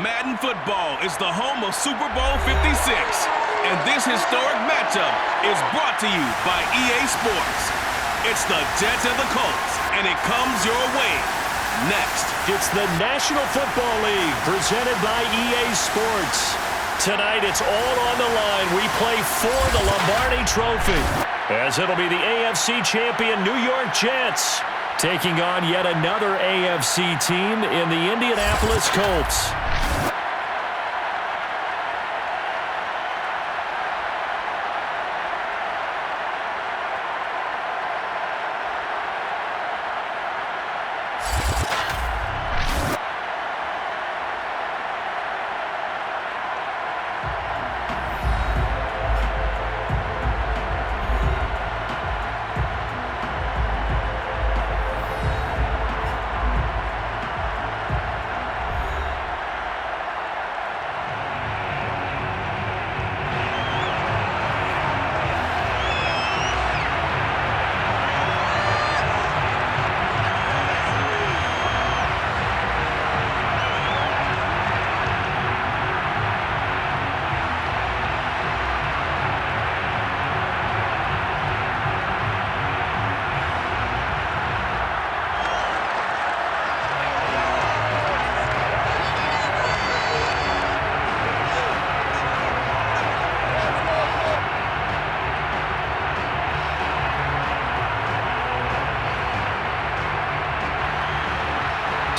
Madden football is the home of Super Bowl 56, and this historic matchup is brought to you by EA Sports. It's the Jets and the Colts, and it comes your way next. It's the National Football League presented by EA Sports. Tonight it's all on the line. We play for the Lombardi Trophy, as it'll be the AFC champion New York Jets taking on yet another AFC team in the Indianapolis Colts.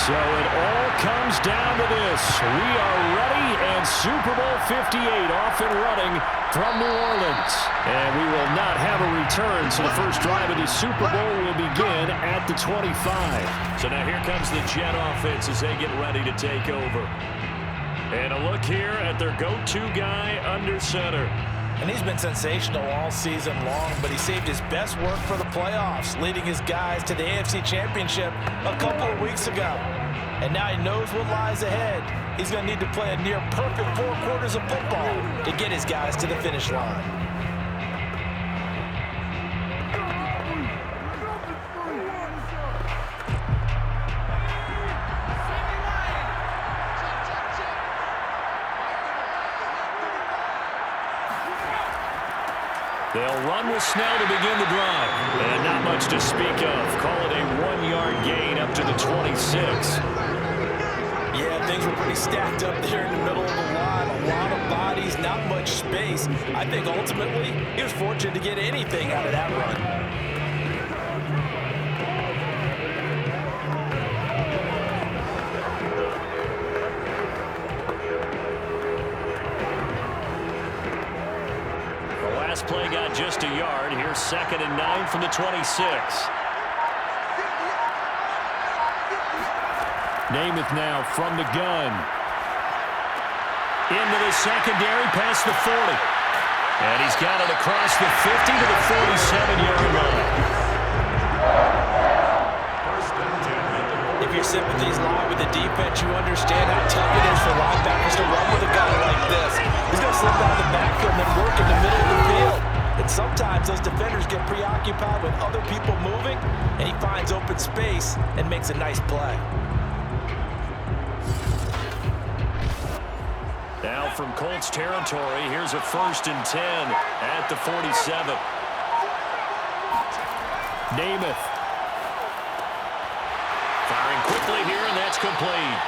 So it all comes down to this. We are ready, and Super Bowl 58 off and running from New Orleans. And we will not have a return, so the first drive of the Super Bowl will begin at the 25. So now here comes the Jet offense as they get ready to take over. And a look here at their go-to guy under center. And he's been sensational all season long, but he saved his best work for the playoffs, leading his guys to the AFC Championship a couple of weeks ago. And now he knows what lies ahead. He's going to need to play a near-perfect 4 quarters of football to get his guys to the finish line. They'll run with Snell to begin the drive. And not much to speak of. Call it a 1-yard gain up to the 26. Yeah, things were pretty stacked up there in the middle of the line. A lot of bodies, not much space. I think ultimately he was fortunate to get anything out of that run. Play got just a yard. Here's 2nd and 9 from the 26. Namath now from the gun. Into the secondary past the 40. And he's got it across the 50 to the 47-yard line. If your sympathies lie with the defense, you understand how tough it is for linebackers to run with a guy like this. He's going to slip out of the backfield and then work in the middle of the field. And sometimes those defenders get preoccupied with other people moving, and he finds open space and makes a nice play. Now from Colts territory, here's a 1st and 10 at the 47. Namath. Firing quickly here, and that's complete.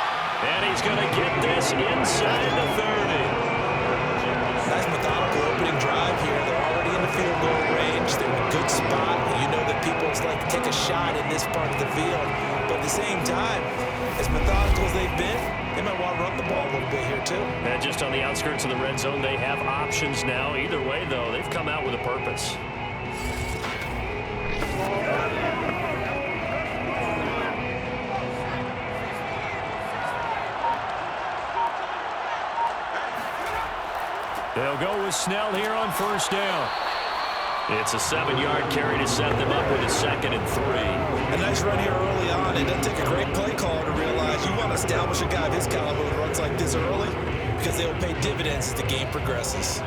And he's going to get this inside the 30. Nice methodical opening drive here. They're already in the field goal range. They're in a good spot. You know that people like to take a shot in this part of the field. But at the same time, as methodical as they've been, they might want to run the ball a little bit here too. And just on the outskirts of the red zone, they have options now. Either way, though, they've come out with a purpose. They'll go with Snell here on 1st down. It's a 7-yard carry to set them up with a 2nd and 3. A nice run here early on. It doesn't take a great play caller to realize you want to establish a guy of his caliber who runs like this early because they will pay dividends as the game progresses.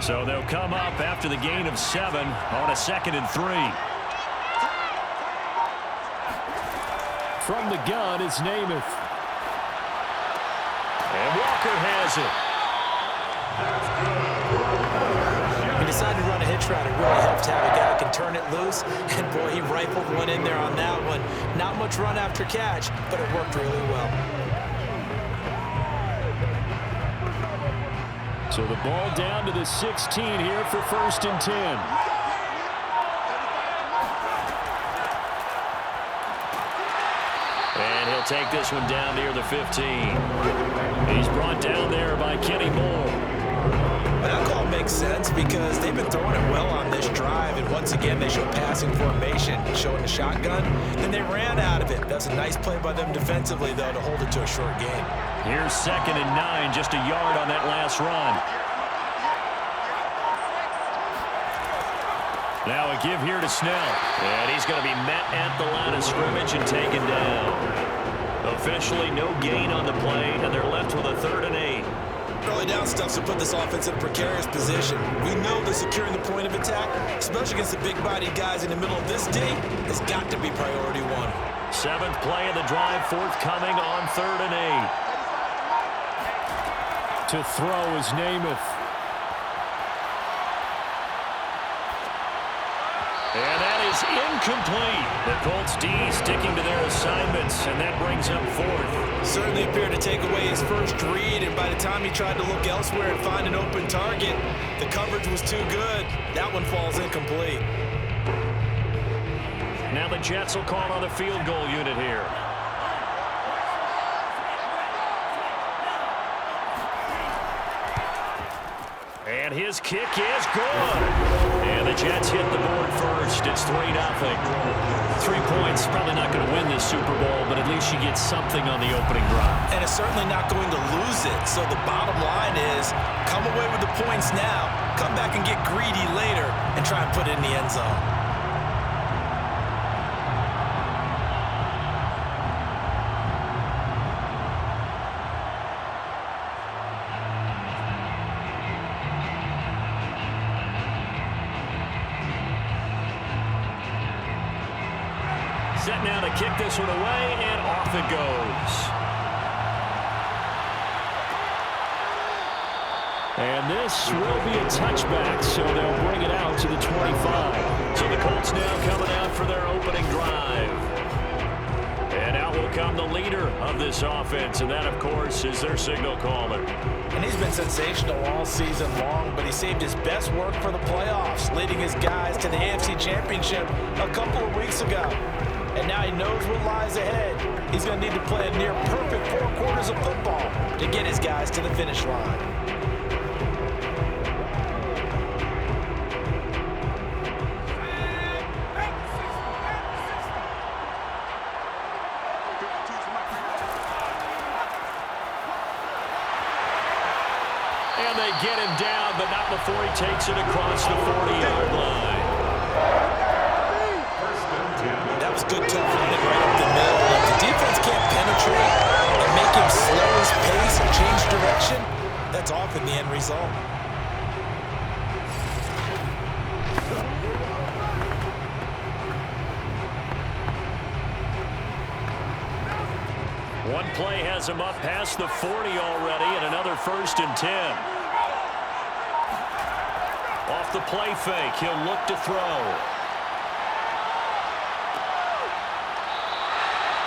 So they'll come up after the gain of 7 on a 2nd and 3. From the gun is Namath. And Walker has it. He decided to run a hitch route. It really helped to have a guy who can turn it loose. And, boy, he rifled one in there on that one. Not much run after catch, but it worked really well. So the ball down to the 16 here for 1st and 10. And he'll take this one down near the 15. He's brought down there by Kenny Moore. That call makes sense because they've been throwing it well on this drive, and once again they show passing formation, showing the shotgun. Then they ran out of it. That's a nice play by them defensively, though, to hold it to a short gain. Here's 2nd and 9, just a yard on that last run. Now a give here to Snell. And he's going to be met at the line of scrimmage and taken down. Officially no gain on the play, and they're left with a 3rd and 8. Early down stuff to put this offense in a precarious position. We know that securing the point of attack, especially against the big-bodied guys in the middle of this D, has got to be priority 1. 7th play of the drive, forthcoming on 3rd and 8. To throw is Namath. And that is incomplete. The Colts D sticking to their assignments, and that brings up 4th. Certainly appeared to take away his first read, and by the time he tried to look elsewhere and find an open target, the coverage was too good. That one falls incomplete. Now the Jets will call on the field goal unit here. And his kick is good. And the Jets hit the board first. It's 3-0. 3 points, probably not going to win this Super Bowl, but at least you get something on the opening drive. And it's certainly not going to lose it. So the bottom line is, come away with the points now, come back and get greedy later, and try and put it in the end zone. Set now to kick this one away, and off it goes. And this will be a touchback, so they'll bring it out to the 25. So the Colts now coming out for their opening drive. And out will come the leader of this offense, and that, of course, is their signal caller. And he's been sensational all season long, but he saved his best work for the playoffs, leading his guys to the AFC Championship a couple of weeks ago. And now he knows what lies ahead. He's going to need to play a near-perfect 4 quarters of football to get his guys to the finish line. And they get him down, but not before he takes it across the 40-yard line. That was good tough running right up the middle. If the defense can't penetrate and make him slow his pace and change direction, that's often the end result. One play has him up past the 40 already, and another 1st and 10. Off the play fake, he'll look to throw.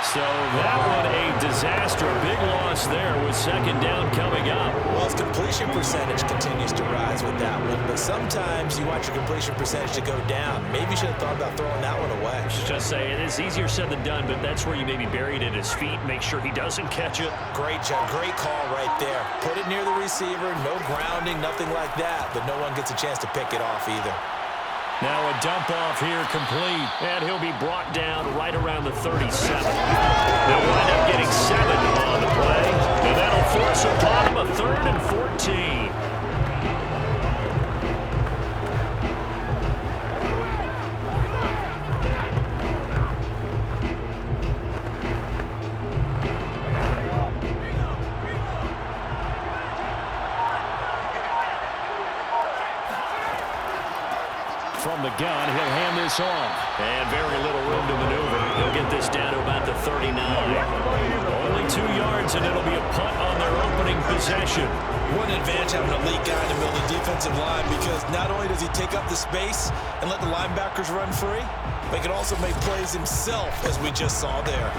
So that one a disaster. Big loss there with 2nd down coming up. Well, his completion percentage continues to rise with that one, but sometimes you want your completion percentage to go down. Maybe you should have thought about throwing that one away. I was just saying, it is easier said than done, but that's where you maybe buried at his feet. Make sure he doesn't catch it. Great job. Great call right there. Put it near the receiver. No grounding, nothing like that, but no one gets a chance to pick it off either. Now a dump off here complete, and he'll be brought down right around the 37. They'll wind up getting 7 on the play, and that'll force upon him a 3rd and 14. From the gun, he'll hand this off. And very little room to maneuver. He'll get this down to about the 38. 39. Only 2 yards, and it'll be a punt on their opening possession. What an advantage having an elite guy in the middle of the defensive line, because not only does he take up the space and let the linebackers run free, but he can also make plays himself, as we just saw there.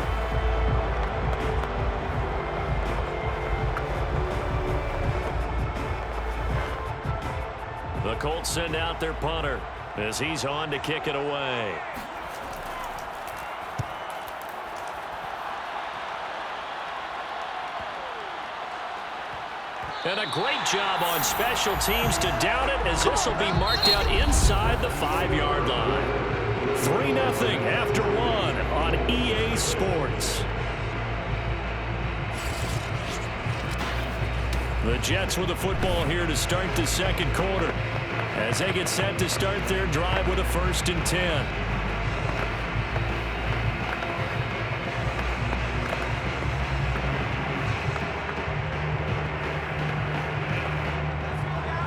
The Colts send out their punter as he's on to kick it away. And a great job on special teams to down it, as this will be marked out inside the 5-yard line. 3-0 after 1 on EA Sports. The Jets with the football here to start the second quarter, as they get set to start their drive with a 1st and 10.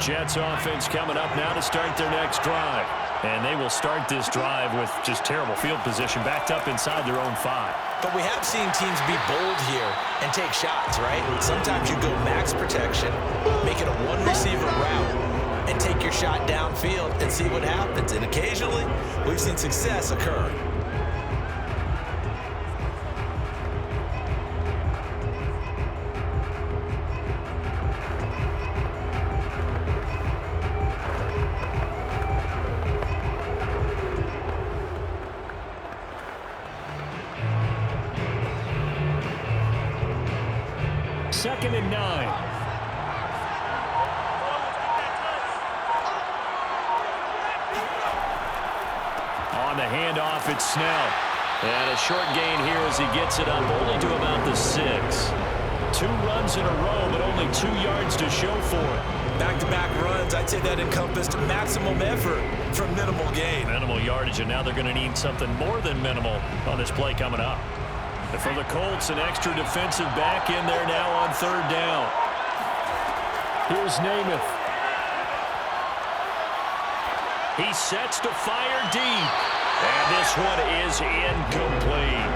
Jets offense coming up now to start their next drive. And they will start this drive with just terrible field position, backed up inside their own 5. But we have seen teams be bold here and take shots, right? Sometimes you go max protection, make it a one-receiver route, and take your shot downfield and see what happens. And occasionally, we've seen success occur. Second and 9. On the handoff, it's Snell. And a short gain here as he gets it up only to about the 6. 2 runs in a row, but only 2 yards to show for it. Back-to-back runs, I'd say that encompassed maximum effort for minimal gain. Minimal yardage, and now they're going to need something more than minimal on this play coming up. And for the Colts, an extra defensive back in there now on 3rd down. Here's Namath. He sets to fire deep. And this one is incomplete.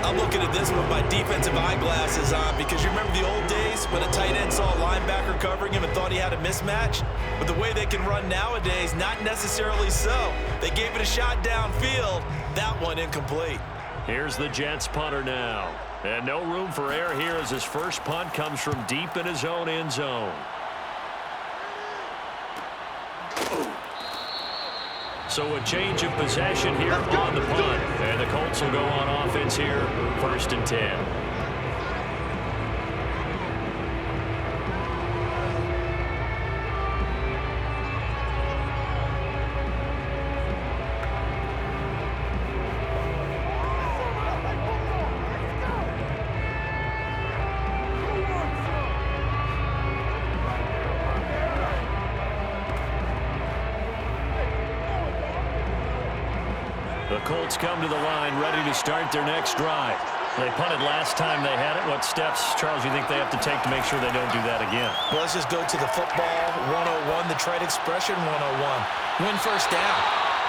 I'm looking at this with my defensive eyeglasses on, because you remember the old days when a tight end saw a linebacker covering him and thought he had a mismatch? But the way they can run nowadays, not necessarily so. They gave it a shot downfield. That one incomplete. Here's the Jets punter now. And no room for error here as his first punt comes from deep in his own end zone. So a change of possession here on the punt. And the Colts will go on offense here, 1st and 10. The Colts come to the line ready to start their next drive. They punted last time they had it. What steps, Charles, you think they have to take to make sure they don't do that again? Well, let's just go to the football 101, the trade expression 101. Win 1st down.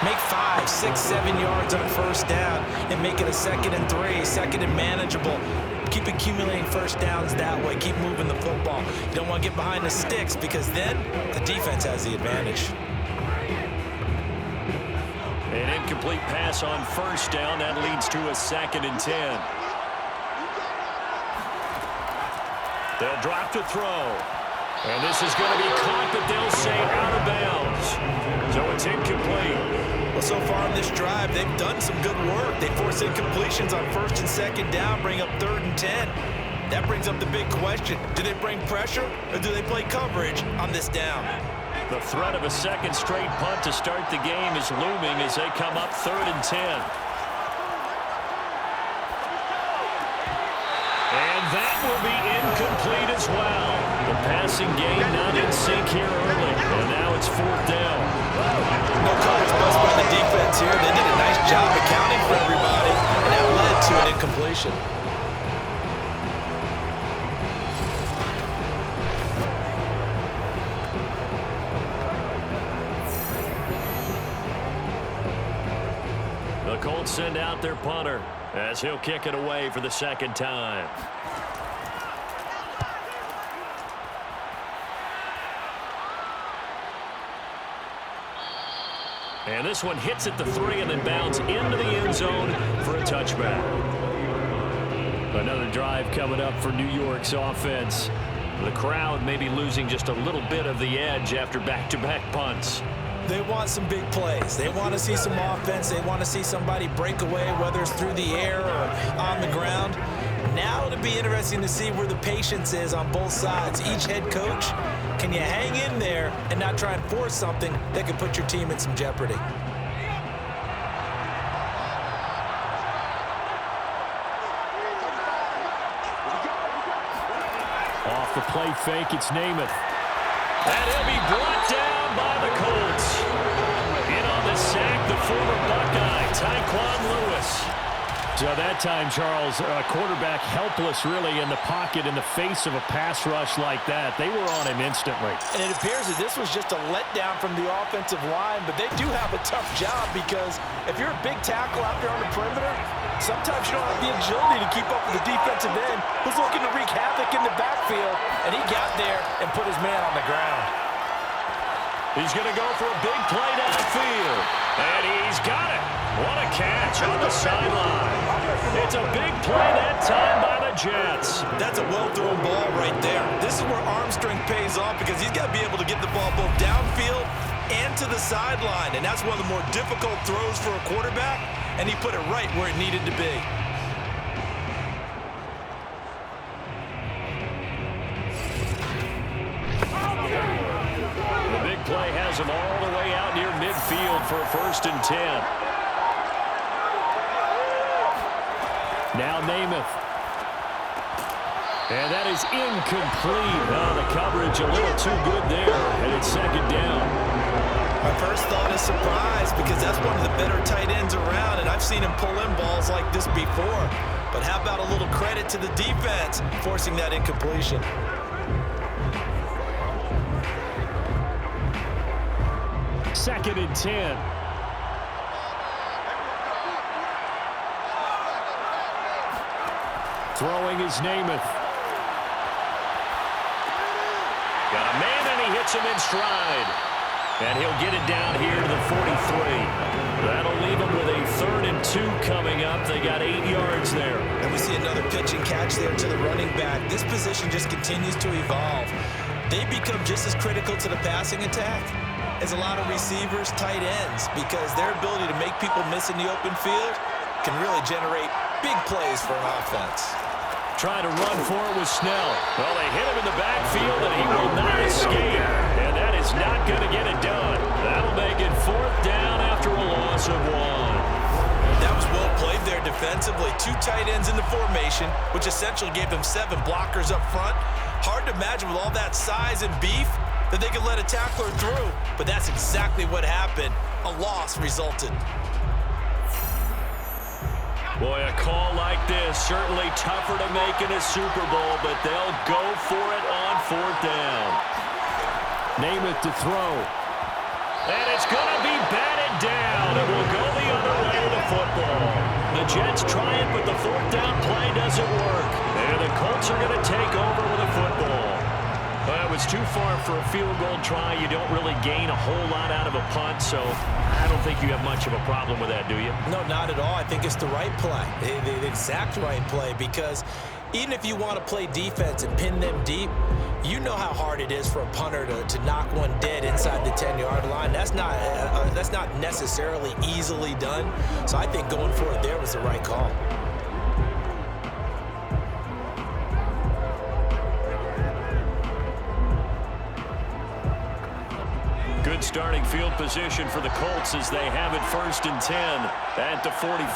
Make 5, 6, 7 yards on 1st down and make it a 2nd and 3, 2nd and manageable. Keep accumulating 1st downs that way. Keep moving the football. You don't want to get behind the sticks, because then the defense has the advantage. An incomplete pass on 1st down. That leads to a 2nd and 10. They'll drop to throw. And this is going to be caught, but they'll say out of bounds. So it's incomplete. Well, so far on this drive, they've done some good work. They force incompletions on 1st and 2nd down, bring up 3rd and 10. That brings up the big question. Do they bring pressure, or do they play coverage on this down? The threat of a 2nd straight punt to start the game is looming as they come up 3rd and 10. And that will be incomplete as well. The passing game not in sync here early. And now it's 4th down. No coverage bust by the defense here. They did a nice job accounting for everybody, and that led to an incompletion. send out their punter as he'll kick it away for the second time. And this one hits at the 3 and then bounds into the end zone for a touchback. Another drive coming up for New York's offense. The crowd may be losing just a little bit of the edge after back-to-back punts. They want some big plays. They want to see some offense. They want to see somebody break away, whether it's through the air or on the ground. Now it'll be interesting to see where the patience is on both sides. Each head coach, can you hang in there and not try and force something that could put your team in some jeopardy? Off the play fake, it's Namath. And he'll be brought down by the Colts. In on the sack, the former Buckeye, Tyquan Lewis. So that time, Charles, quarterback helpless really in the pocket in the face of a pass rush like that. They were on him instantly. And it appears that this was just a letdown from the offensive line, but they do have a tough job because if you're a big tackle out there on the perimeter, sometimes you don't have the agility to keep up with the defensive end who's looking to wreak havoc in the backfield, and he got there and put his man on the ground. He's going to go for a big play downfield, and he's got it. What a catch on the sideline. It's a big play that time by the Jets. That's a well-thrown ball right there. This is where arm strength pays off because he's got to be able to get the ball both downfield and to the sideline, and that's one of the more difficult throws for a quarterback, and he put it right where it needed to be. The big play has him all the way out near midfield for a 1st and 10. Now Namath. And that is incomplete. Oh, the coverage a little too good there, and it's 2nd down. My first thought is surprise because that's one of the better tight ends around, and I've seen him pull in balls like this before. But how about a little credit to the defense forcing that incompletion? Second and 10. Throwing is Namath. Got a man, and he hits him in stride. And he'll get it down here to the 43. That'll leave him with a 3rd and 2 coming up. They got 8 yards there. And we see another pitch and catch there to the running back. This position just continues to evolve. They become just as critical to the passing attack as a lot of receivers, tight ends, because their ability to make people miss in the open field can really generate big plays for an offense. Trying to run for it with Snell. Well, they hit him in the backfield, and he will not escape. And that is not going to get it done. That'll make it 4th down after a loss of 1. That was well played there defensively. 2 tight ends in the formation, which essentially gave them 7 blockers up front. Hard to imagine with all that size and beef that they could let a tackler through. But that's exactly what happened. A loss resulted. Boy, a call like this, certainly tougher to make in a Super Bowl, but they'll go for it on 4th down. Namath to throw. And it's going to be batted down, and we'll go the other way with the football. The Jets try it, but the 4th down play doesn't work. And the Colts are going to take over with the football. Well, it was too far for a field goal try. You don't really gain a whole lot out of a punt, so I don't think you have much of a problem with that, do you? No, not at all. I think it's the right play, the exact right play, because even if you want to play defense and pin them deep, you know how hard it is for a punter to knock one dead inside the 10-yard line. That's not necessarily easily done, so I think going for it there was the right call. Good starting field position for the Colts as they have it 1st and 10 at the 45.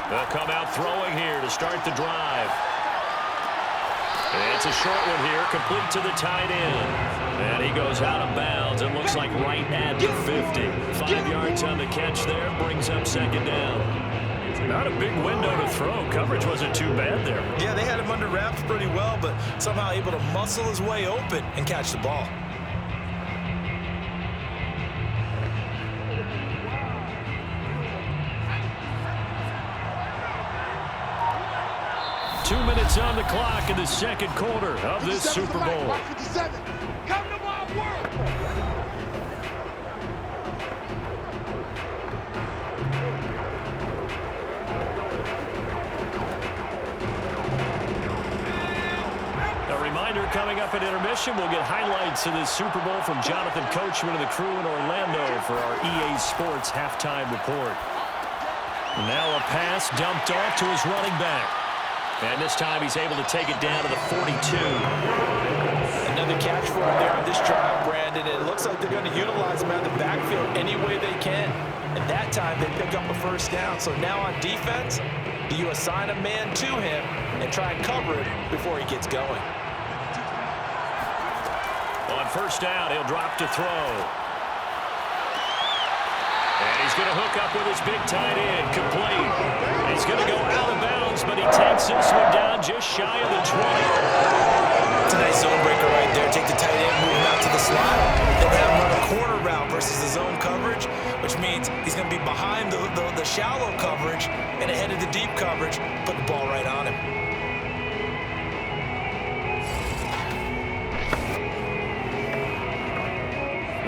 They'll come out throwing here to start the drive. And it's a short one here, complete to the tight end. And he goes out of bounds. It looks like right at the 50. 5 yards on the catch there, brings up 2nd down. Not a big window to throw. Coverage wasn't too bad there. Yeah, they had him under wraps pretty well, but somehow able to muscle his way open and catch the ball. 2 minutes on the clock in the second quarter of this Super Bowl. Come to my world. A reminder coming up at intermission, we'll get highlights of this Super Bowl from Jonathan Coachman and the crew in Orlando for our EA Sports halftime report. Now a pass dumped off to his running back. And this time he's able to take it down to the 42. Another catch for him there on this drive, Brandon. It looks like they're going to utilize him out of the backfield any way they can. And that time they pick up a first down. So now on defense, do you assign a man to him and try and cover it before he gets going? On first down, he'll drop to throw. And he's going to hook up with his big tight end, complete. He's going to go out of bounds, but he takes this one down just shy of the 20. It's a nice zone breaker right there. Take the tight end, move him out to the slot, then have him run a corner route versus the zone coverage, which means he's going to be behind the shallow coverage and ahead of the deep coverage. Put the ball right on him.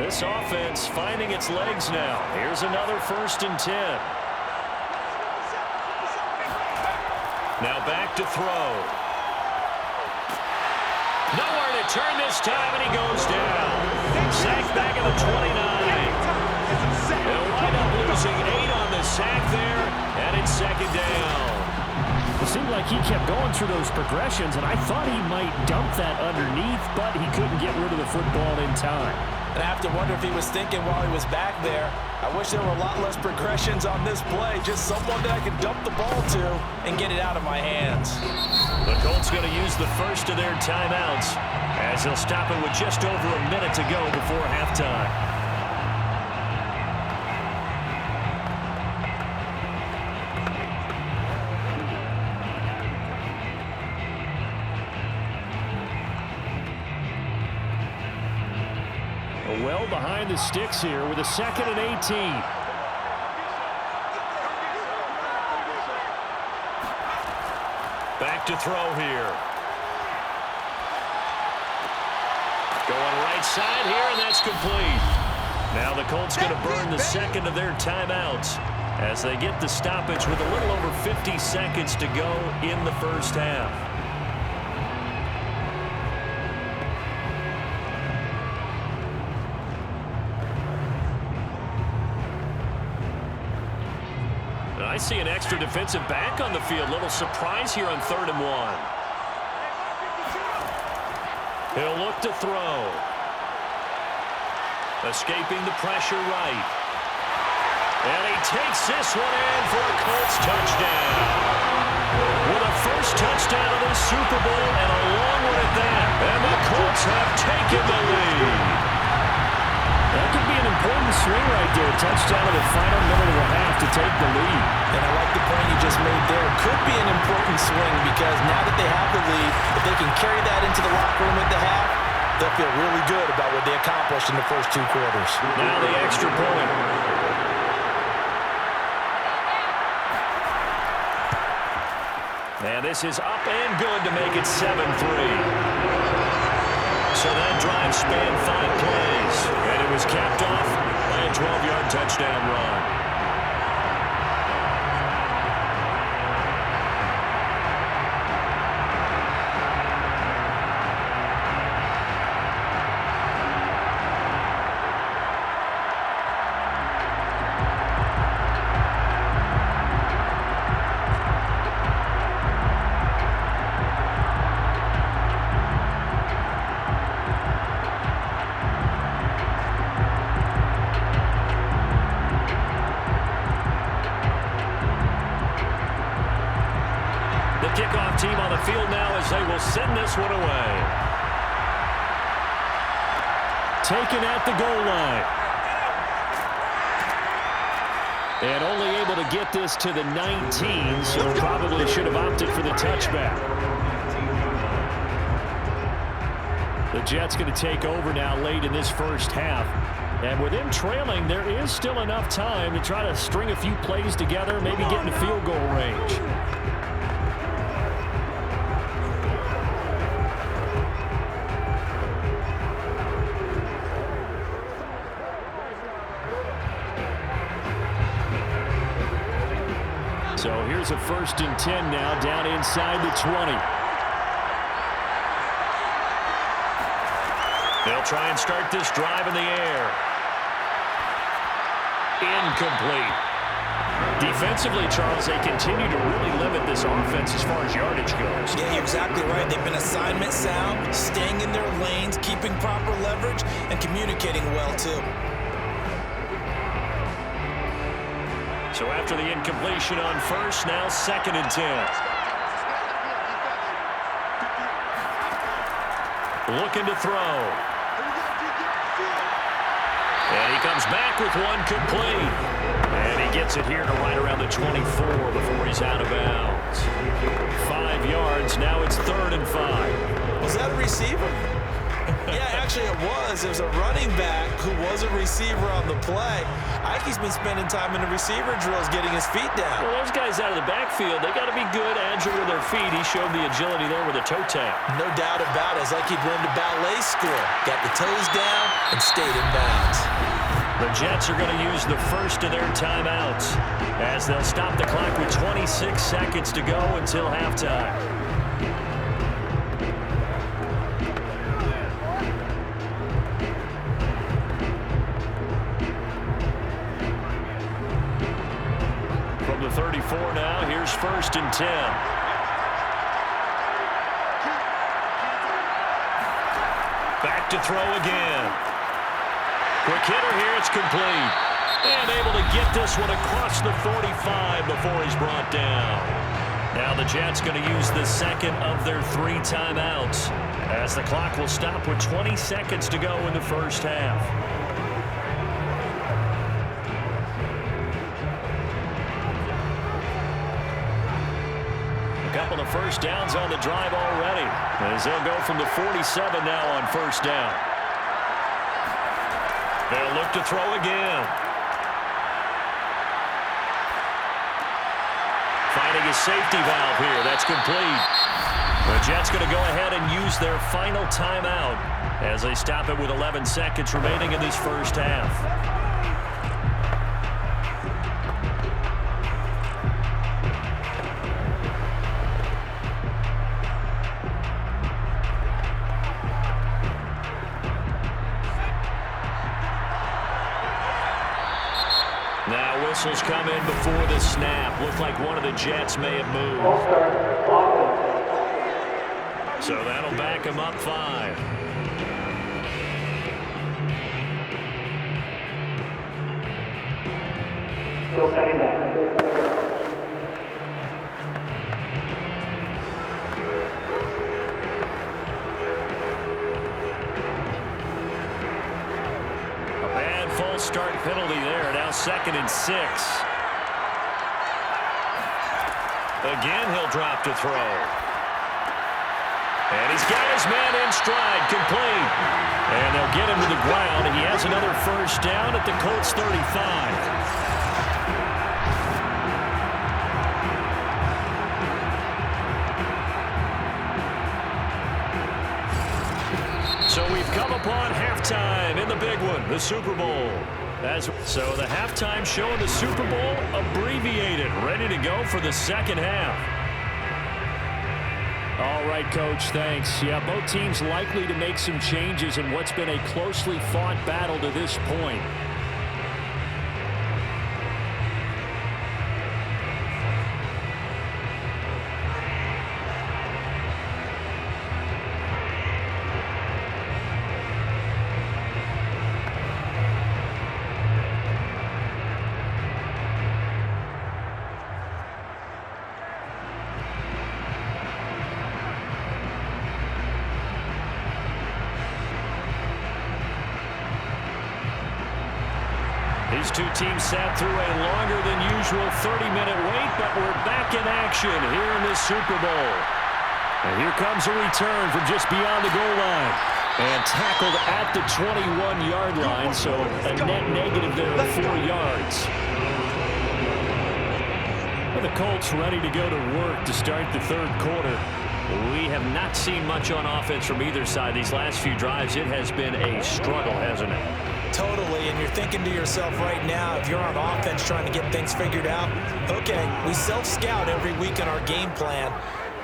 This offense finding its legs now. Here's another 1st and 10. Now back to throw. Nowhere to turn this time, and he goes down. Sacked back at the 29. They'll wind up losing 8 on the sack there, and it's 2nd down. It seemed like he kept going through those progressions, and I thought he might dump that underneath, but he couldn't get rid of the football in time. And I have to wonder if he was thinking while he was back there, I wish there were a lot less progressions on this play, just someone that I could dump the ball to and get it out of my hands. The Colts going to use the first of their timeouts as they'll stop it with just over a minute to go before halftime. Well behind the sticks here with a 2nd and 18. Back to throw here. Going right side here, and that's complete. Now the Colts going to burn the 2nd of their timeouts as they get the stoppage with a little over 50 seconds to go in the first half. I see an extra defensive back on the field. Little surprise here on 3rd and 1. He'll look to throw. Escaping the pressure right. And he takes this one in for a Colts touchdown. With a first touchdown of the Super Bowl and a long one at that. And the Colts have taken the lead. That could be an important swing right there. Touchdown in the final minute of the half to take the lead. And I like the point you just made there. Could be an important swing because now that they have the lead, if they can carry that into the locker room at the half, they'll feel really good about what they accomplished in the first 2 quarters. Now the extra point. And this is up and good to make it 7-3. So that drive spanned 5 plays, and it was capped off by a 12-yard touchdown run. Kickoff team on the field now as they will send this one away. Taken at the goal line. And only able to get this to the 19, so probably should have opted for the touchback. The Jets going to take over now late in this first half. And with them trailing, there is still enough time to try to string a few plays together, maybe get in the field goal range. here's a 1st and 10 now down inside the 20. They'll try and start this drive in the air. Incomplete. Defensively, Charles, they continue to really limit this offense as far as yardage goes. Yeah, you're exactly right. They've been assignment sound, staying in their lanes, keeping proper leverage, and communicating well, too. So after the incompletion on 1st, now 2nd and 10. Looking to throw. And he comes back with one complete. And he gets it here to right around the 24 before he's out of bounds. 5 yards. Now it's 3rd and 5. Was that a receiver? Yeah, actually it was. It was a running back who was a receiver on the play. Ike's been spending time in the receiver drills getting his feet down. Well, those guys out of the backfield, they got to be good, agile with their feet. He showed the agility there with a toe tap. No doubt about it. It's like he'd learned a ballet school. Got the toes down and stayed in bounds. The Jets are going to use the first of their timeouts as they'll stop the clock with 26 seconds to go until halftime. From the 34 now, here's 1st and 10. Back to throw again. Quick hitter here, it's complete. And able to get this one across the 45 before he's brought down. Now the Jets going to use the 2nd of their 3 timeouts as the clock will stop with 20 seconds to go in the 1st half. A couple of 1st downs on the drive already as they'll go from the 47 now on 1st down. They'll look to throw again. Finding his safety valve here. That's complete. The Jets going to go ahead and use their final timeout as they stop it with 11 seconds remaining in this 1st half. Now whistles come in before the snap. Looked like one of the Jets may have moved. So that'll back him up 5. A bad false start penalty there. Now 2nd and 6. Again, he'll drop to throw. And he's got his man in stride, complete. And they'll get him to the ground. He has another 1st down at the Colts 35. So we've come upon halftime in the big one, the Super Bowl. So the halftime show in the Super Bowl abbreviated, ready to go for the 2nd half. All right, Coach, thanks. Yeah, both teams likely to make some changes in what's been a closely fought battle to this point. These two teams sat through a longer than usual 30-minute wait, but we're back in action here in this Super Bowl. And here comes a return from just beyond the goal line. And tackled at the 21-yard line, so a net negative there of 4 yards. Well, the Colts ready to go to work to start the 3rd quarter. We have not seen much on offense from either side. These last few drives, it has been a struggle, hasn't it? Totally, and you're thinking to yourself right now, if you're on offense trying to get things figured out, okay, we self-scout every week in our game plan.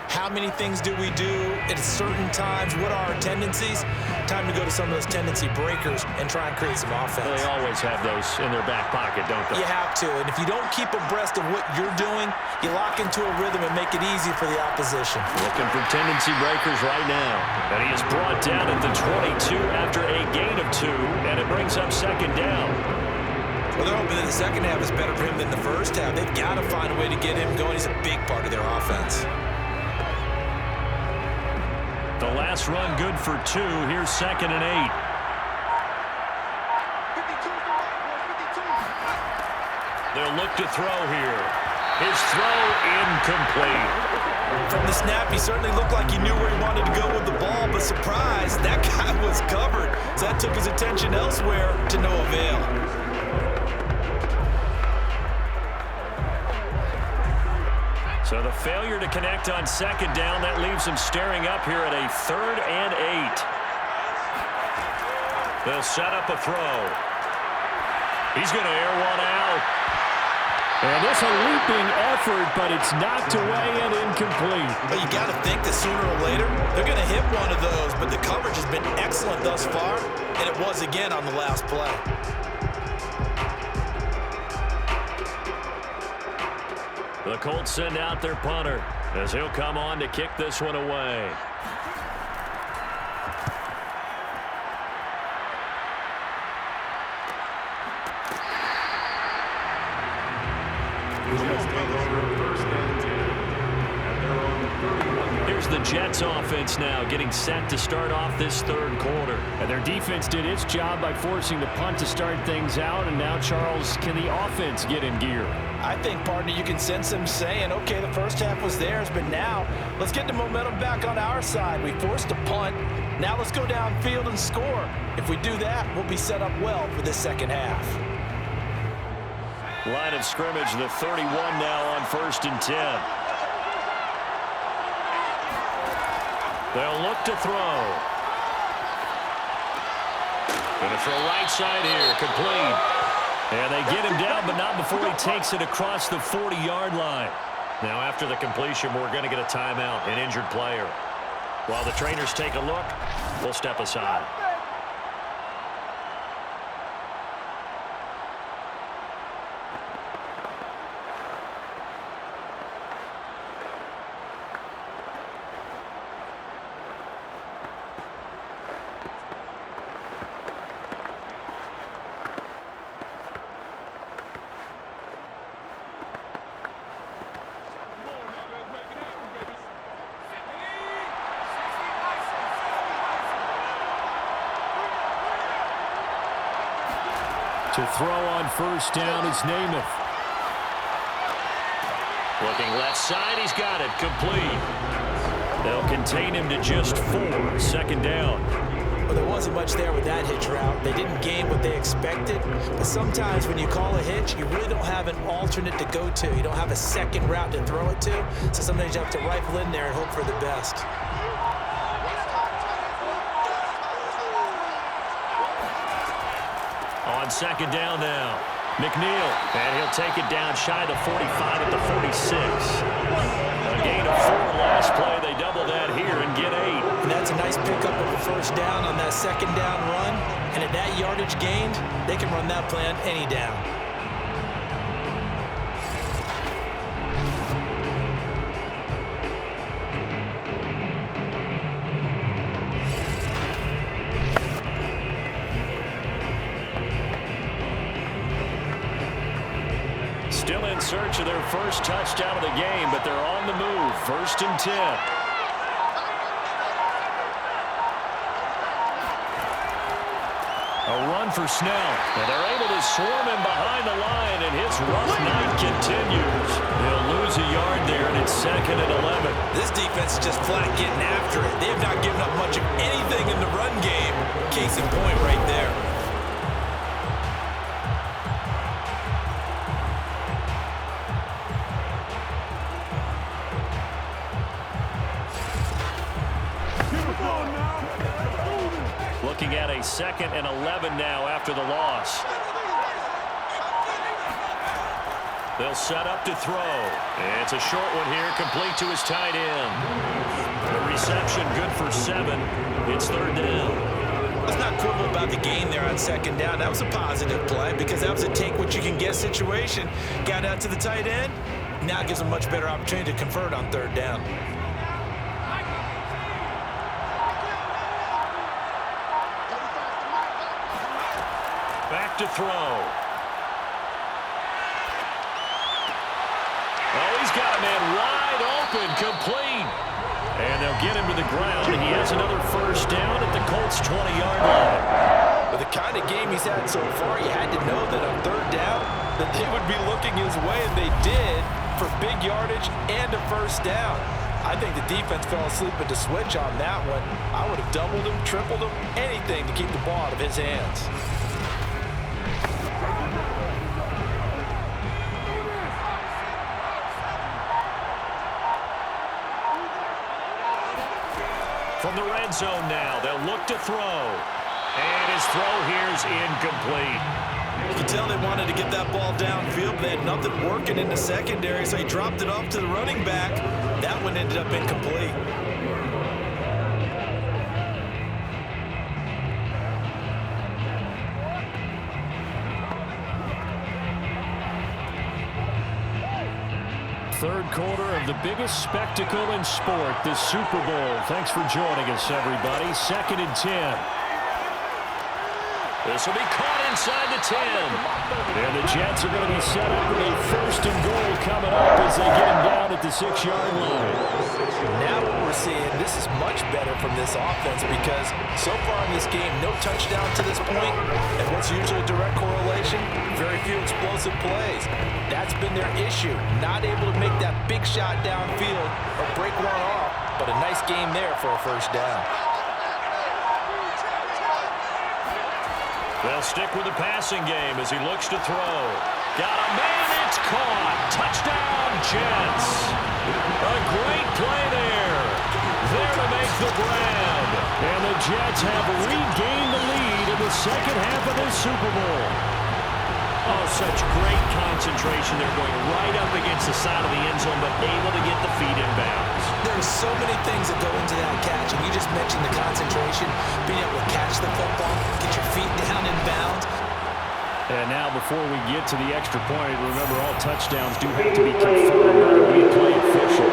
How many things do we do at certain times? What are our tendencies? Time to go to some of those tendency breakers and try and create some offense. They always have those in their back pocket, don't they? You have to, and if you don't keep abreast of what you're doing, you lock into a rhythm and make it easy for the opposition. Looking for tendency breakers right now. And he is brought down at the 22 after a gain of 2, and it brings up second down. Well, they're hoping that the second half is better for him than the first half. They've got to find a way to get him going. He's a big part of their offense. The last run good for 2. Here's 2nd and 8. They'll look to throw here. His throw incomplete. From the snap, he certainly looked like he knew where he wanted to go with the ball, but surprise, that guy was covered. So that took his attention elsewhere to no avail. So the failure to connect on second down, that leaves him staring up here at a 3rd and 8. They'll set up a throw. He's going to air one out. And it's a leaping effort, but it's knocked away and incomplete. But you got to think that sooner or later, they're going to hit one of those, but the coverage has been excellent thus far, and it was again on the last play. The Colts send out their punter as he'll come on to kick this one away. Here's the Jets offense now getting set to start off this 3rd quarter. And their defense did its job by forcing the punt to start things out. And now, Charles, can the offense get in gear? I think, partner, you can sense them saying, okay, the first half was theirs, but now let's get the momentum back on our side. We forced a punt. Now let's go downfield and score. If we do that, we'll be set up well for this second half. Line of scrimmage, the 31 now on 1st and 10. They'll look to throw. Gonna throw right side here, complete. And they get him down, but not before he takes it across the 40-yard line. Now after the completion, we're going to get a timeout, an injured player. While the trainers take a look, we'll step aside. To throw on 1st down is Namath. Looking left side, he's got it, complete. They'll contain him to just 4, 2nd down. Well, there wasn't much there with that hitch route. They didn't gain what they expected. But sometimes when you call a hitch, you really don't have an alternate to go to. You don't have a second route to throw it to. So sometimes you have to rifle in there and hope for the best. On 2nd down now, McNeil, and he'll take it down shy of the 45 at the 46. A gain of 4 last play. They double that here and get 8. And that's a nice pickup of a 1st down on that 2nd down run. And at that yardage gained, they can run that plan any down. Still in search of their first touchdown of the game, but they're on the move. 1st and 10. A run for Snell. And they're able to swarm him behind the line, and his rough night continues. They'll lose a yard there, and it's 2nd and 11. This defense is just flat getting after it. They have not given up much of anything in the run game. Case in point right there. looking at a 2nd and 11 now after the loss. They'll set up to throw. And it's a short one here, complete to his tight end. The reception good for 7. It's 3rd down. Let's not quibble about the gain there on 2nd down. That was a positive play because that was a take-what-you-can-get situation. Got out to the tight end. Now it gives him a much better opportunity to convert on 3rd down. Back to throw. Oh, he's got a man wide open, complete. And they'll get him to the ground. He has another 1st down at the Colts' 20-yard line. With the kind of game he's had so far, you had to know that on 3rd down that they would be looking his way, and they did for big yardage and a 1st down. I think the defense fell asleep at the switch on that one. I would have doubled him, tripled him, anything to keep the ball out of his hands. From the red zone now, they'll look to throw. And his throw here's incomplete. You can tell they wanted to get that ball downfield, but they had nothing working in the secondary, so he dropped it off to the running back. That one ended up incomplete. Third quarter of the biggest spectacle in sport, the Super Bowl. Thanks for joining us, everybody. 2nd and 10. This will be caught inside the 10. And the Jets are going to be set up with a 1st and goal coming up as they get him down at the 6-yard line. Now what we're seeing, this is much better from this offense because so far in this game, no touchdown to this point. And what's usually a direct correlation? Very few explosive plays. That's been their issue. Not able to make that big shot downfield or break one off, but a nice game there for a 1st down. They'll stick with the passing game as he looks to throw. Got a man, it's caught. Touchdown, Jets. A great play there. There to make the grab. And the Jets have regained the lead in the 2nd half of this Super Bowl. Oh, such great concentration. They're going right up against the side of the end zone, but able to get the feet in bounds. There's so many things that go into that catch, and you just mentioned the concentration, being able to catch the football, get your feet down in bounds. And now before we get to the extra point, remember all touchdowns do have to be confirmed by the replay official.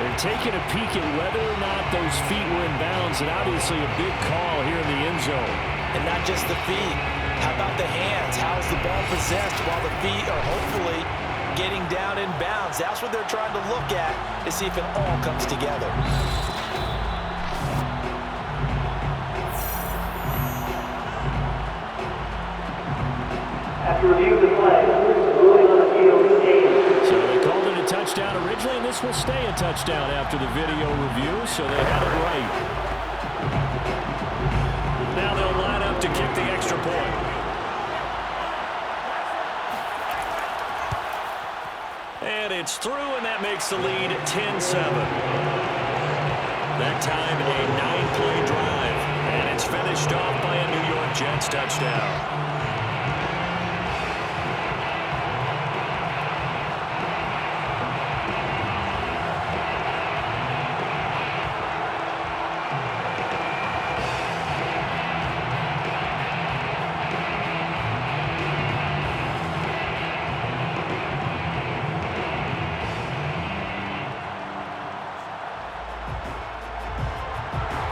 And taking a peek at whether or not those feet were in bounds, and obviously a big call here in the end zone. And not just the feet. How about the hands? How's the ball possessed while the feet are hopefully getting down in bounds? That's what they're trying to look at to see if it all comes together. After review of the play, ruling on the field stated. So they called it a touchdown originally, and this will stay a touchdown after the video review, so they had it right. Now they'll line up to kick the extra point. And it's through, and that makes the lead 10-7. That time a 9-play drive, and it's finished off by a New York Jets touchdown.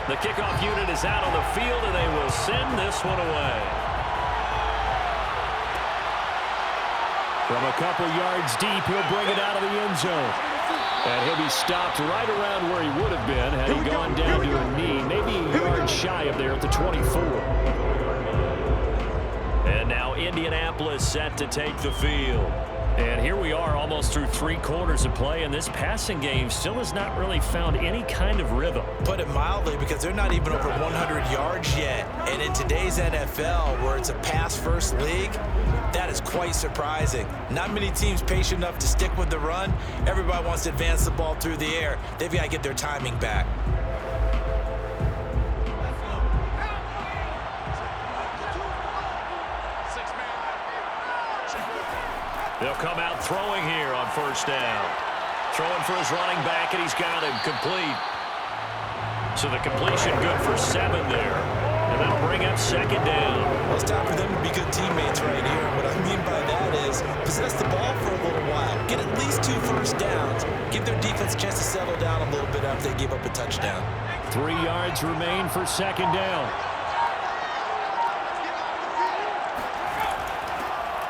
The kickoff unit is out on the field, and they will send this one away. From a couple yards deep, he'll bring it out of the end zone. And he'll be stopped right around where he would have been had he gone down to a knee, maybe a yard shy of there at the 24. And now Indianapolis set to take the field. And here we are almost through 3 quarters of play, and this passing game still has not really found any kind of rhythm. Put it mildly, because they're not even over 100 yards yet. And in today's NFL, where it's a pass-first league, that is quite surprising. Not many teams patient enough to stick with the run. Everybody wants to advance the ball through the air. They've got to get their timing back. They'll come out throwing here on first down. Throwing for his running back, and he's got him complete. So the completion good for 7 there. And that'll bring up second down. Well, it's time for them to be good teammates right here. What I mean by that is possess the ball for a little while. Get at least 2 first downs. Give their defense a chance to settle down a little bit after they give up a touchdown. 3 yards remain for second down.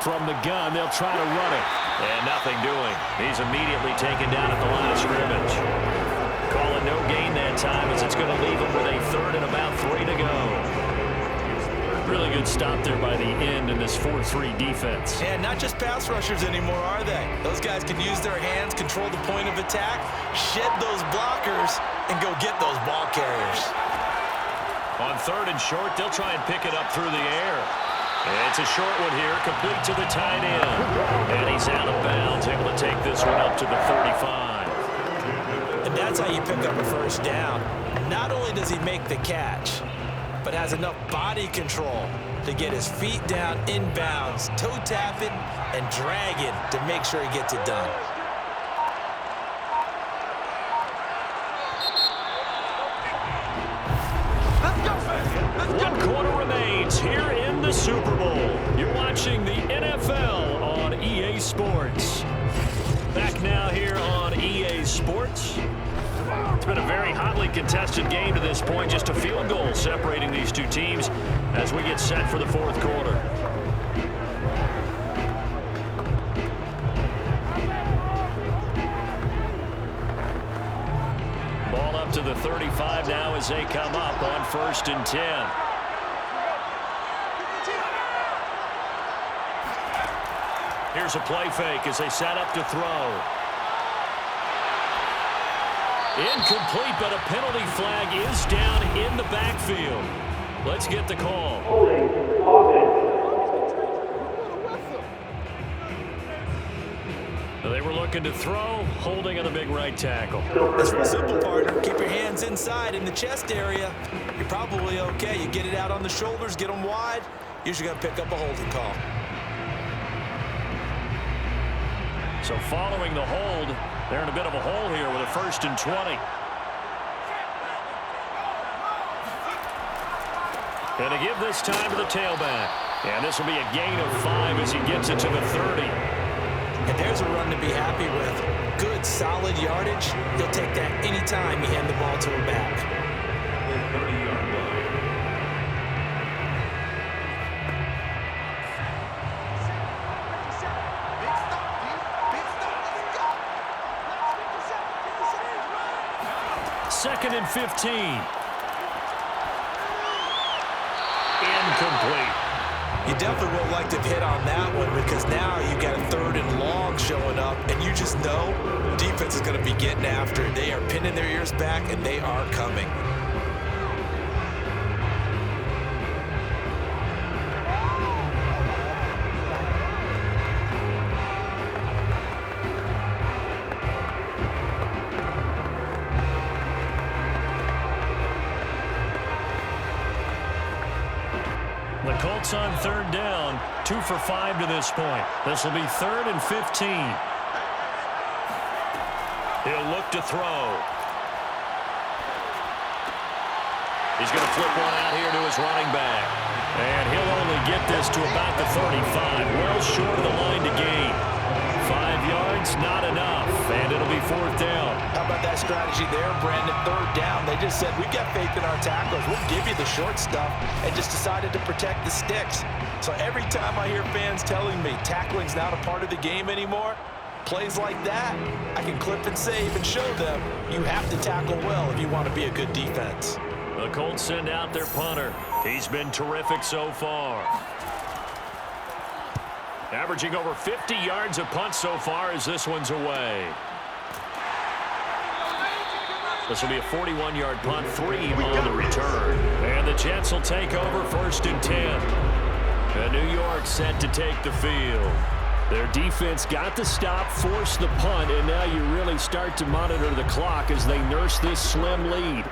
From the gun, they'll try to run it. And nothing doing. He's immediately taken down at the line of scrimmage. Calling no gain that time as it's going to leave him with a 3rd and about 3 to go. Really good stop there by the end in this 4-3 defense. And not just pass rushers anymore, are they? Those guys can use their hands, control the point of attack, shed those blockers, and go get those ball carriers. On 3rd and short, they'll try and pick it up through the air. And it's a short one here, complete to the tight end. And he's out of bounds, able to take this one up to the 35. And that's how you pick up a first down. Not only does he make the catch, but has enough body control to get his feet down inbounds, toe tapping and dragging to make sure he gets it done. One quarter remains here in the Super Bowl. You're watching the NFL on EA Sports. Back now here on EA Sports. It's been a very hotly contested game to this point. Just a field goal separating these two teams as we get set for the 4th quarter. Ball up to the 35 now as they come up on 1st and 10. Here's a play fake as they set up to throw. Incomplete, but a penalty flag is down in the backfield. Let's get the call. Holding offense. They were looking to throw, holding on the big right tackle. It's real simple, partner. Keep your hands inside in the chest area. You're probably okay. You get it out on the shoulders, get them wide. Usually going to pick up a holding call. So following the hold, they're in a bit of a hole here with a 1st and 20. And to give this time to the tailback. And this will be a gain of 5 as he gets it to the 30. And there's a run to be happy with. Good, solid yardage. He'll take that anytime you hand the ball to him back. Second and 15. Incomplete. You definitely would like to have hit on that one because now you've got a 3rd and long showing up, and you just know defense is going to be getting after it. They are pinning their ears back, and they are coming. The Colts on 3rd down, 2 for 5 to this point. This will be 3rd and 15. He'll look to throw. He's going to flip one out here to his running back. And he'll only get this to about the 35. Well short of the line to gain. 5 yards, not enough. And it'll be 4th down. How about that strategy there, Brandon? 3rd down. They just said, we've got faith in our tacklers. We'll give you the short stuff, and just decided to protect the sticks. So every time I hear fans telling me tackling's not a part of the game anymore, plays like that, I can clip and save and show them you have to tackle well if you want to be a good defense. The Colts send out their punter. He's been terrific so far. Averaging over 50 yards a punt so far as this one's away. This will be a 41-yard punt, 3 on the return. And the Jets will take over 1st and 10. And New York set to take the field. Their defense got the stop, forced the punt, and now you really start to monitor the clock as they nurse this slim lead.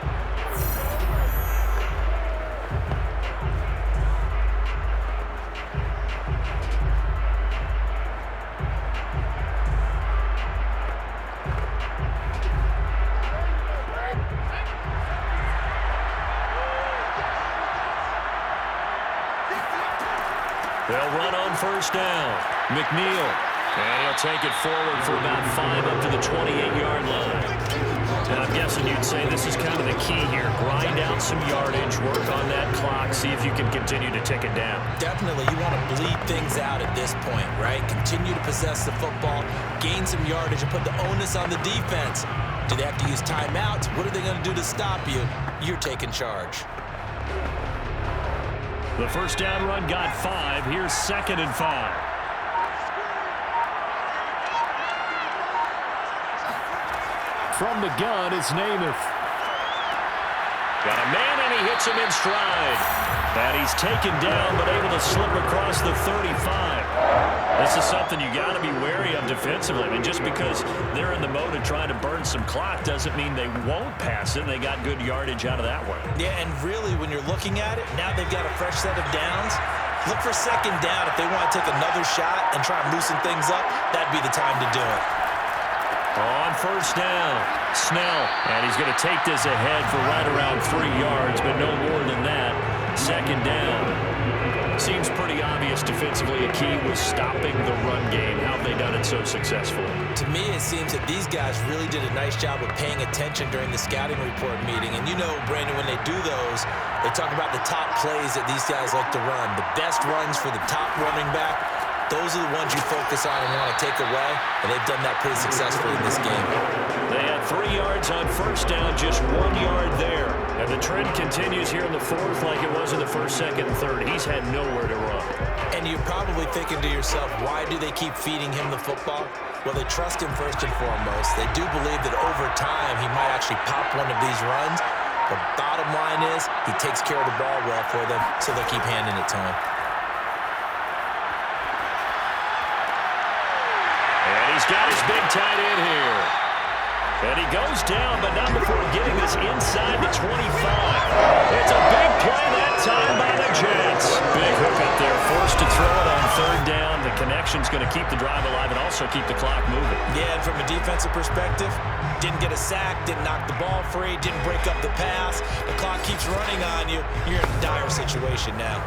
They'll run on first down. McNeil. And he'll take it forward for about 5 up to the 28-yard line. And I'm guessing you'd say this is kind of the key here. Grind out some yardage, work on that clock, see if you can continue to tick it down. Definitely, you want to bleed things out at this point, right? Continue to possess the football, gain some yardage, and put the onus on the defense. Do they have to use timeouts? What are they going to do to stop you? You're taking charge. The first down run got 5. Here's 2nd and 5. From the gun, it's Namath. Got a man, and he hits him in stride. And he's taken down, but able to slip across the 35. This is something you got to be wary of defensively. I mean, just because they're in the mode of trying to burn some clock doesn't mean they won't pass it. They got good yardage out of that one. Yeah, and really, when you're looking at it, now they've got a fresh set of downs. Look for 2nd down. If they want to take another shot and try and loosen things up, that'd be the time to do it. On first down, Snell, and he's going to take this ahead for right around 3 yards, but no more than that. 2nd down. Seems pretty obvious defensively a key was stopping the run game. How have they done it so successfully? To me, it seems that these guys really did a nice job of paying attention during the scouting report meeting. And you know, Brandon, when they do those, they talk about the top plays that these guys like to run, the best runs for the top running back. Those are the ones you focus on and want to take away, and they've done that pretty successfully in this game. They had 3 yards on first down, just 1 yard there. And the trend continues here in the 4th like it was in the 1st, 2nd, and 3rd. He's had nowhere to run. And you're probably thinking to yourself, why do they keep feeding him the football? Well, they trust him first and foremost. They do believe that over time he might actually pop one of these runs. But bottom line is he takes care of the ball well for them, so they'll keep handing it to him. He's got his big tight end here. And he goes down, but not before getting this inside the 25. It's a big play that time by the Jets. Big hook up there, forced to throw it on 3rd down. The connection's going to keep the drive alive and also keep the clock moving. Yeah, and from a defensive perspective, didn't get a sack, didn't knock the ball free, didn't break up the pass. The clock keeps running on you. You're in a dire situation now.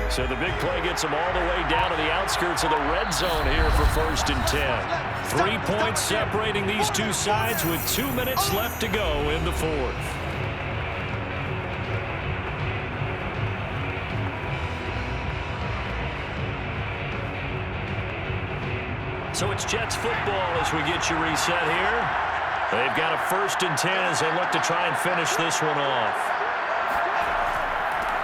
So the big play gets them all the way down to the outskirts of the red zone here for 1st and 10. 3 points separating these two sides with 2 minutes left to go in the 4th. So it's Jets football as we get you reset here. They've got a 1st and 10 as they look to try and finish this one off.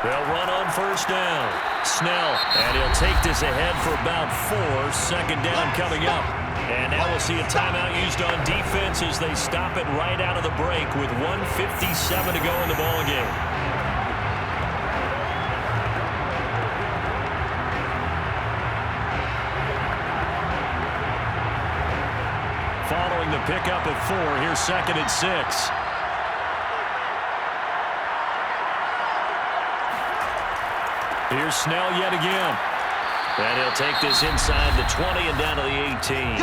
They'll run on first down. Snell, and he'll take this ahead for about 4. 2nd down coming up. And now we'll see a timeout used on defense as they stop it right out of the break with 1:57 to go in the ballgame. Following the pickup of 4, here's 2nd and 6. Here's Snell yet again. And he'll take this inside the 20 and down to the 18.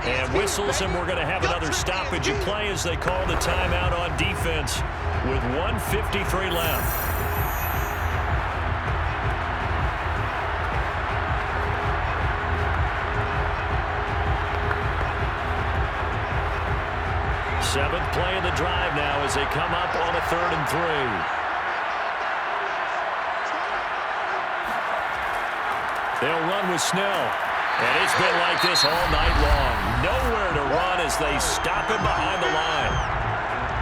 And whistles, and we're going to have another stoppage of play as they call the timeout on defense with 1:53 left. Seventh play of the drive now as they come up on a 3rd and 3. They'll run with Snell. And it's been like this all night long. Nowhere to run as they stop him behind the line.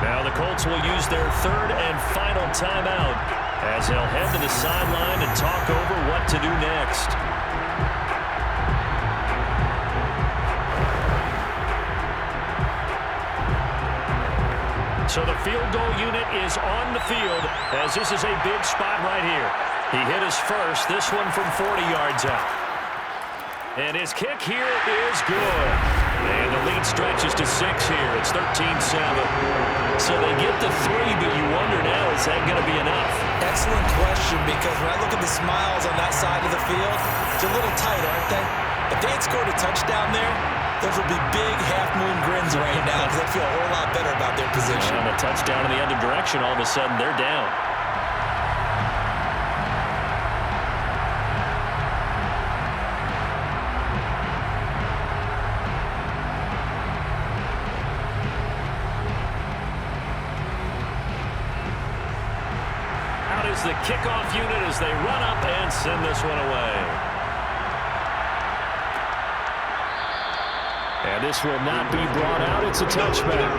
Now the Colts will use their 3rd and final timeout as they'll head to the sideline and talk over what to do next. So the field goal unit is on the field as this is a big spot right here. He hit his first, this one from 40 yards out. And his kick here is good. And the lead stretches to 6 here. It's 13-7. So they get the 3, but you wonder now, is that going to be enough? Excellent question, because when I look at the smiles on that side of the field, it's a little tight, aren't they? If they had scored a touchdown there, those would be big half-moon grins right now because they feel a whole lot better about their position. And a touchdown in the other direction, all of a sudden they're down. is the kickoff unit as they run up and send this one away. And this will not be brought out. It's a touchback.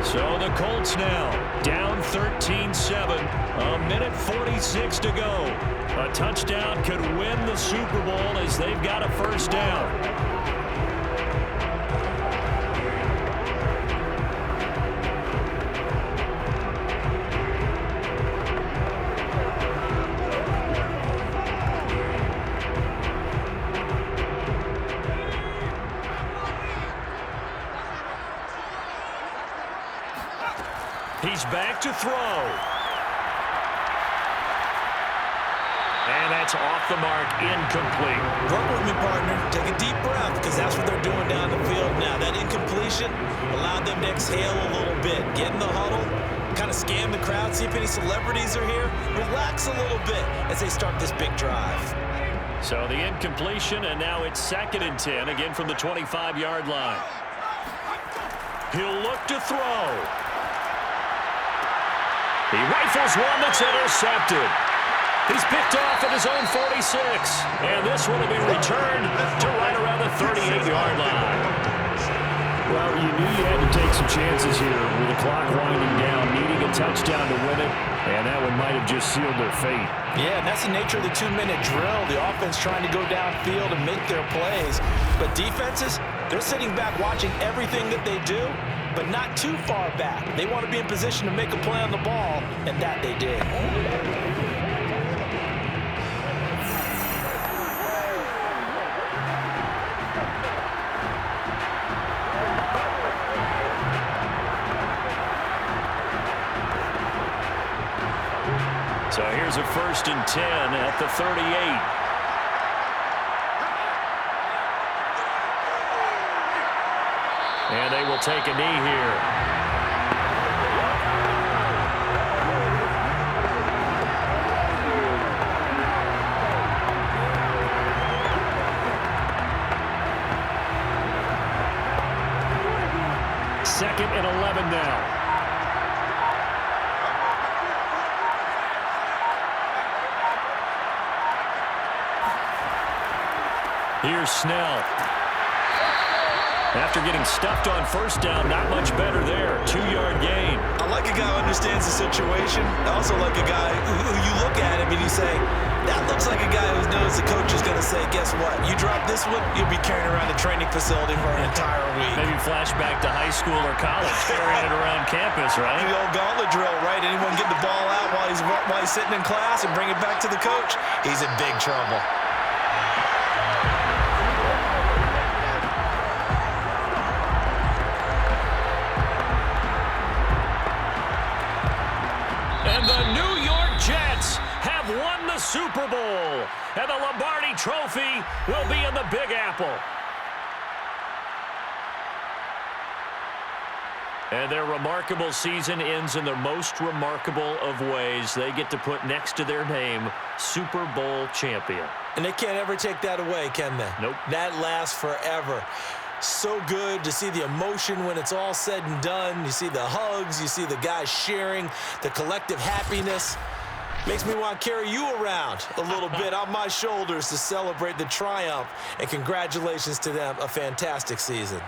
So the Colts now down 13-7. A minute 46 to go. A touchdown could win the Super Bowl as they've got a first down. He's back to throw. And that's off the mark, incomplete. Work with me, partner. Take a deep breath, because that's what they're doing down the field now. That incompletion allowed them to exhale a little bit. Get in the huddle, kind of scan the crowd, see if any celebrities are here. Relax a little bit as they start this big drive. So the incompletion, and now it's 2nd and 10, again from the 25-yard line. He'll look to throw. He rifles one that's intercepted. He's picked off at his own 46. And this one will be returned to right around the 38-yard line. Well, you knew you had to take some chances here with the clock winding down, needing a touchdown to win it, and that one might have just sealed their fate. Yeah, and that's the nature of the 2-minute drill. The offense trying to go downfield and make their plays. But defenses, they're sitting back watching everything that they do, but not too far back. They want to be in position to make a play on the ball, and that they did. So here's a 1st and 10 at the 38. And they will take a knee here. Second and 11 now. Here's Snell. After getting stuffed on 1st down, not much better there. 2-yard gain. I like a guy who understands the situation. I also like a guy who you look at him and you say, that looks like a guy who knows the coach is going to say, guess what? You drop this one, you'll be carrying around the training facility for an entire week. Maybe flashback to high school or college, carrying it around campus, right? The old gauntlet drill, right? Anyone get the ball out while he's sitting in class and bring it back to the coach? He's in big trouble. The New York Jets have won the Super Bowl, and the Lombardi Trophy will be in the Big Apple. And their remarkable season ends in the most remarkable of ways. They get to put next to their name, Super Bowl champion. And they can't ever take that away, can they? Nope. That lasts forever. So good to see the emotion when it's all said and done. You see the hugs, you see the guys sharing, the collective happiness. Makes me want to carry you around a little bit on my shoulders to celebrate the triumph. And congratulations to them, a fantastic season.